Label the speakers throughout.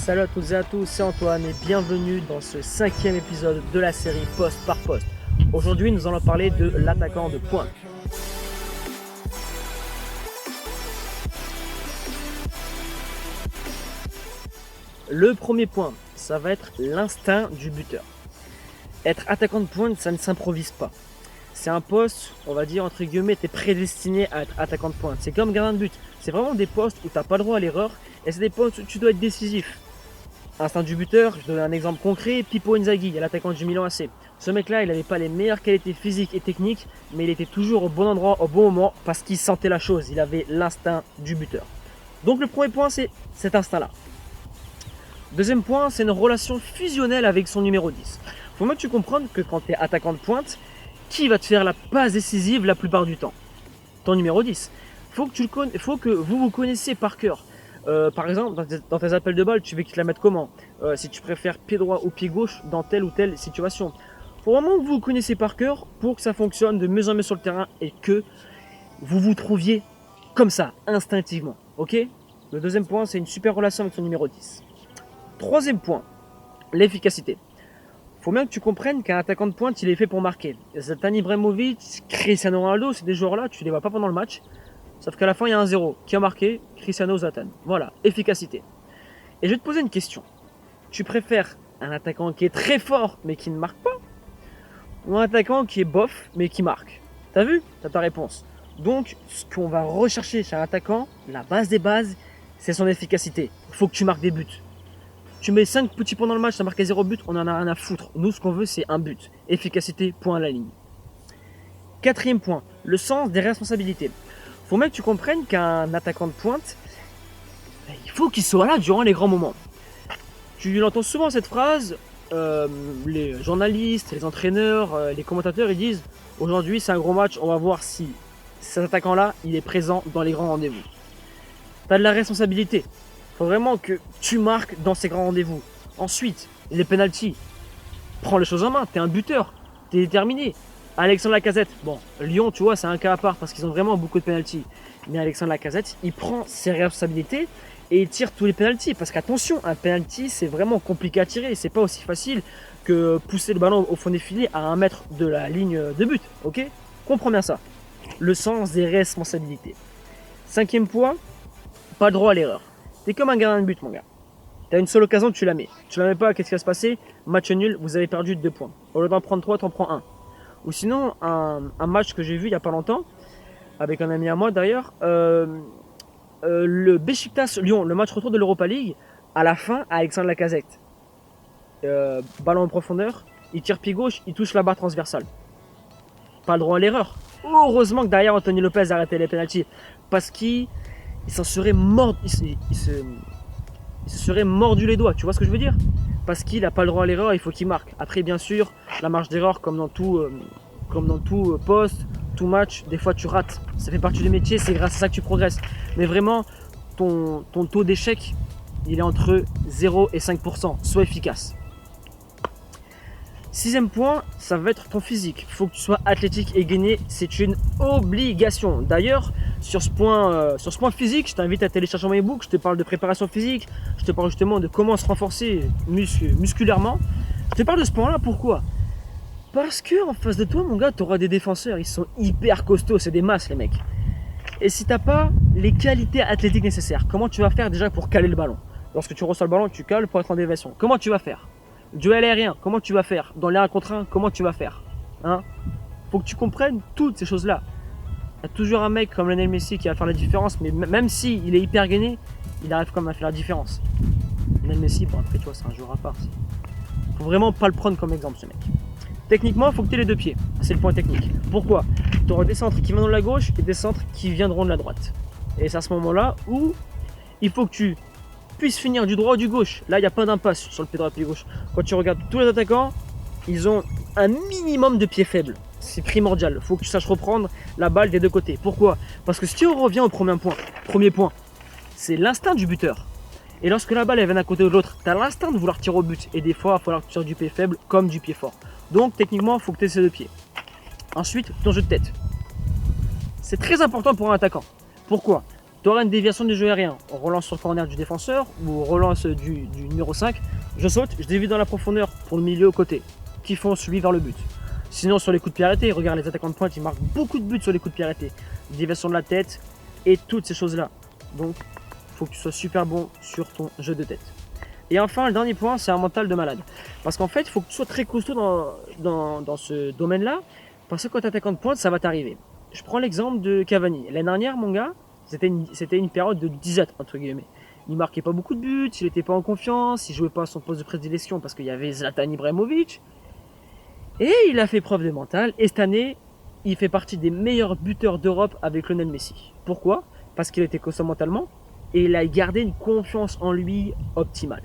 Speaker 1: Salut à toutes et à tous, c'est Antoine et bienvenue dans ce 5e épisode de la série Poste par Poste. Aujourd'hui, nous allons parler de l'attaquant de pointe. Le premier point, ça va être l'instinct du buteur. Être attaquant de pointe, ça ne s'improvise pas. C'est un poste, on va dire entre guillemets, tu es prédestiné à être attaquant de pointe. C'est comme gardien de but. C'est vraiment des postes où tu n'as pas le droit à l'erreur et c'est des postes où tu dois être décisif. Instinct du buteur, je donne un exemple concret, Pippo Inzaghi, l'attaquant du Milan AC. Ce mec-là, il n'avait pas les meilleures qualités physiques et techniques, mais il était toujours au bon endroit, au bon moment, parce qu'il sentait la chose. Il avait l'instinct du buteur. Donc le premier point, c'est cet instinct-là. Deuxième point, c'est une relation fusionnelle avec son numéro 10. Faut même que tu comprennes que quand tu es attaquant de pointe, qui va te faire la passe décisive la plupart du temps? Ton numéro 10. Faut que vous vous connaissiez par cœur. Par exemple, dans tes appels de balle, tu veux qu'ils te la mettent comment? Si tu préfères pied droit ou pied gauche dans telle ou telle situation. Faut vraiment que vous vous connaissiez par cœur pour que ça fonctionne de mieux en mieux sur le terrain et que vous vous trouviez comme ça, instinctivement. Ok? Le deuxième point, c'est une super relation avec son numéro 10. Troisième point, l'efficacité. Faut bien que tu comprennes qu'un attaquant de pointe, il est fait pour marquer. Zlatan Ibrahimovic, Cristiano Ronaldo, ces joueurs-là, tu les vois pas pendant le match. Sauf qu'à la fin, il y a un 0 qui a marqué Cristiano Zlatan. Voilà, efficacité. Et je vais te poser une question. Tu préfères un attaquant qui est très fort mais qui ne marque pas, ou un attaquant qui est bof mais qui marque? T'as vu? T'as ta réponse. Donc, ce qu'on va rechercher chez un attaquant, la base des bases, c'est son efficacité. Il faut que tu marques des buts. Tu mets 5 petits points dans le match, ça marque 0 but, on en a rien à foutre. Nous, ce qu'on veut, c'est un but. Efficacité, point à la ligne. Quatrième point, le sens des responsabilités. Faut même que tu comprennes qu'un attaquant de pointe, il faut qu'il soit là durant les grands moments. Tu l'entends souvent cette phrase, les journalistes, les entraîneurs, les commentateurs, ils disent « Aujourd'hui, c'est un gros match, on va voir si cet attaquant-là, il est présent dans les grands rendez-vous. » Tu as de la responsabilité. Faut vraiment que tu marques dans ces grands rendez-vous. Ensuite, les pénaltys. Prends les choses en main, t'es un buteur, t'es déterminé. Alexandre Lacazette, bon, Lyon, tu vois, c'est un cas à part parce qu'ils ont vraiment beaucoup de pénaltys. Mais Alexandre Lacazette, il prend ses responsabilités et il tire tous les pénaltys. Parce qu'attention, un pénalty, c'est vraiment compliqué à tirer. C'est pas aussi facile que pousser le ballon au fond des filets à 1 mètre de la ligne de but. Ok? Comprends bien ça. Le sens des responsabilités. Cinquième point, pas le droit à l'erreur. T'es comme un gardien de but, mon gars. T'as une seule occasion, tu la mets. Tu la mets pas, qu'est-ce qui va se passer? Match nul, vous avez perdu 2 points. Au lieu d'en prendre 3, t'en prends 1. Ou sinon, un match que j'ai vu il n'y a pas longtemps, avec un ami à moi d'ailleurs, le Beşiktaş Lyon, le match retour de l'Europa League, à la fin, Alexandre Lacazette. Ballon en profondeur, il tire pied gauche, il touche la barre transversale. Pas le droit à l'erreur. Heureusement que derrière, Anthony Lopez a arrêté les pénaltys. Parce qu'il s'en serait mort. Il se serait mordu les doigts, tu vois ce que je veux dire? Parce qu'il n'a pas le droit à l'erreur, il faut qu'il marque. Après, bien sûr, la marge d'erreur, comme dans tout poste, tout match, des fois tu rates. Ça fait partie du métier, c'est grâce à ça que tu progresses. Mais vraiment, ton taux d'échec, il est entre 0 et 5%. Sois efficace. Sixième point, ça va être ton physique. Il faut que tu sois athlétique et gainé, c'est une obligation. D'ailleurs, sur ce point physique, je t'invite à télécharger mon e-book. Je te parle de préparation physique, je te parle justement de comment se renforcer musculairement. Je te parle de ce point-là, pourquoi? Parce que en face de toi, mon gars, tu auras des défenseurs, ils sont hyper costauds, c'est des masses les mecs. Et si tu n'as pas les qualités athlétiques nécessaires, comment tu vas faire déjà pour caler le ballon? Lorsque tu reçois le ballon, tu cales pour être en déviation. Comment tu vas faire? Duel aérien, comment tu vas faire? Dans les 1 contre 1, comment tu vas faire? Faut que tu comprennes toutes ces choses-là. Il y a toujours un mec comme Lionel Messi qui va faire la différence, mais même s'il est hyper gainé, il arrive quand même à faire la différence. Lionel Messi, bon après tu vois, c'est un joueur à part. Faut vraiment pas le prendre comme exemple ce mec. Techniquement, il faut que tu aies les 2 pieds. C'est le point technique. Pourquoi? Tu auras des centres qui viendront de la gauche et des centres qui viendront de la droite. Et c'est à ce moment-là où il faut que tu puisses finir du droit ou du gauche. Là, il n'y a pas d'impasse sur le pied droit et le pied gauche. Quand tu regardes tous les attaquants, ils ont un minimum de pieds faibles. C'est primordial. Il faut que tu saches reprendre la balle des 2 côtés. Pourquoi? Parce que si on revient au premier point, c'est l'instinct du buteur. Et lorsque la balle elle vient d'un côté ou de l'autre, tu as l'instinct de vouloir tirer au but. Et des fois, il va falloir que tu tires du pied faible comme du pied fort. Donc, techniquement, il faut que tu aies ces 2 pieds. Ensuite, ton jeu de tête. C'est très important pour un attaquant. Pourquoi? Tu auras une déviation du jeu aérien, relance sur corner du défenseur ou relance du numéro 5. Je saute, je dévie dans la profondeur pour le milieu au côté, qui font suivi vers le but. Sinon, sur les coups de pied arrêtés, regarde les attaquants de pointe, ils marquent beaucoup de buts sur les coups de pied arrêtés. Déviation de la tête et toutes ces choses-là. Donc, il faut que tu sois super bon sur ton jeu de tête. Et enfin, le dernier point, c'est un mental de malade. Parce qu'en fait, il faut que tu sois très costaud dans ce domaine-là. Parce que quand tu es attaquant de pointe, ça va t'arriver. Je prends l'exemple de Cavani. L'année dernière, mon gars, c'était une période de disette, entre guillemets. Il marquait pas beaucoup de buts, il n'était pas en confiance, il jouait pas à son poste de prédilection parce qu'il y avait Zlatan Ibrahimovic. Et il a fait preuve de mental. Et cette année, il fait partie des meilleurs buteurs d'Europe avec Lionel Messi. Pourquoi? Parce qu'il était costaud mentalement et il a gardé une confiance en lui optimale.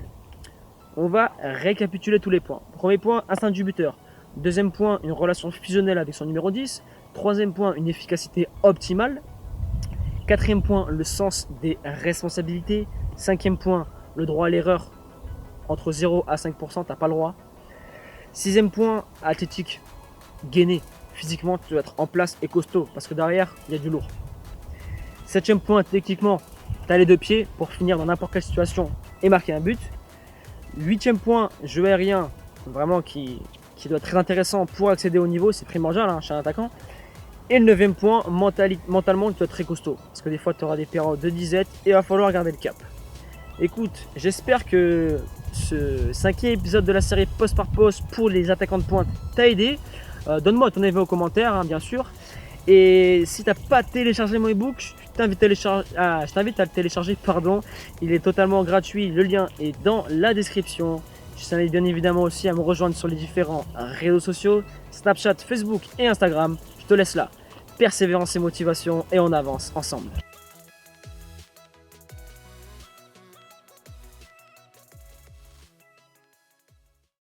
Speaker 1: On va récapituler tous les points. Premier point, instinct du buteur. Deuxième point, une relation fusionnelle avec son numéro 10. Troisième point, une efficacité optimale. Quatrième point, le sens des responsabilités. Cinquième point, le droit à l'erreur. Entre 0 à 5%, t'as pas le droit. Sixième point, athlétique, gainé. Physiquement, tu dois être en place et costaud parce que derrière, il y a du lourd. Septième point, techniquement, tu as les deux pieds pour finir dans n'importe quelle situation et marquer un but. Huitième point, jeu aérien, vraiment qui doit être très intéressant pour accéder au niveau, c'est primordial chez un attaquant. Et le neuvième point, mentalement, tu dois être très costaud parce que des fois, tu auras des périodes de disette et il va falloir garder le cap. Écoute, j'espère que ce cinquième épisode de la série poste par poste pour les attaquants de pointe t'a aidé. Donne-moi ton avis aux commentaires, bien sûr. Et si tu n'as pas téléchargé mon ebook, je t'invite à le télécharger. Il est totalement gratuit, le lien est dans la description. Je t'invite bien évidemment aussi à me rejoindre sur les différents réseaux sociaux, Snapchat, Facebook et Instagram. Je te laisse là. Persévérance et motivation et on avance ensemble.